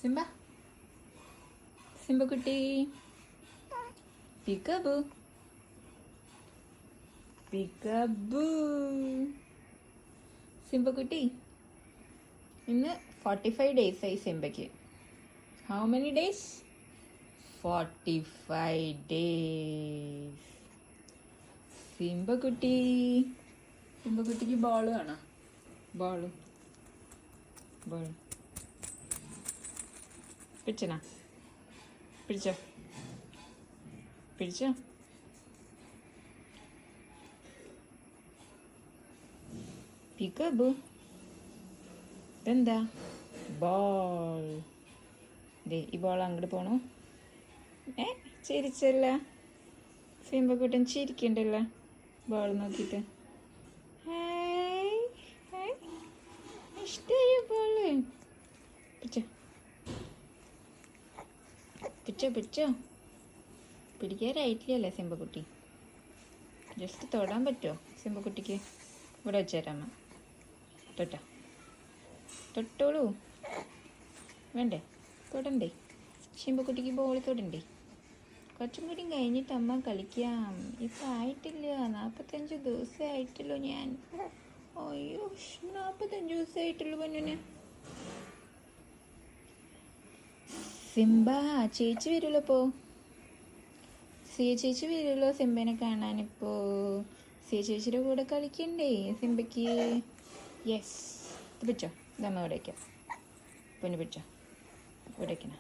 Simba Simba കുട്ടി പിക്കബു പിക്കബു Simba കുട്ടി ഇന്ന് 45 days ആയി സിംബയ്ക്ക്. How many days? 45 days. Simba കുട്ടിക്ക് ബോൾ കാണാം. ബോൾ പിടിച്ചോ പിക്കബു. ഇതെന്താ? ബോൾ. ദേ ഈ ബോൾ അങ്ങോട്ട് പോണു. ചിരിച്ചല്ല സിംബക്കുട്ടൻ, ചിരിക്കണ്ടല്ലോ ബോൾ നോക്കിയിട്ട്. ഇഷ്ടമായ ബോള്. പിടിച്ചോ പിടിക്കാറായിട്ടില്ലല്ലേ സിംബക്കുട്ടി? ജസ്റ്റ് തൊടാൻ പറ്റുമോ സിംബക്കുട്ടിക്ക്? ഇവിടെ വെച്ചേരാമ്മ. തൊട്ടോളൂ. വേണ്ടേ? തൊടണ്ടേ? സിംബക്കുട്ടിക്ക് ബോൾ തൊടണ്ടേ? കുറച്ചും കൂടി കഴിഞ്ഞിട്ട് അമ്മ കളിക്കാം. ഇപ്പം ആയിട്ടില്ല, 45 ദിവസമേ ആയിട്ടുള്ളൂ ഞാൻ. അയ്യോ, 45 ദിവസമായിട്ടുള്ളൂ പൊന്നിന്. സിംബ ചേച്ചി വരുമല്ലോ ഇപ്പോൾ. ചേച്ചി വരുമല്ലോ സിംബനെ കാണാനിപ്പോ. ചേച്ചിയുടെ കൂടെ കളിക്കണ്ടേ സിംബയ്ക്ക്? യെസ്. ഇത് പിടിച്ചോ, ഇതമ്മ ഇവിടെ വയ്ക്കാം. പൊന്നു പിടിച്ചോ, ഇവിടെ വയ്ക്കണ.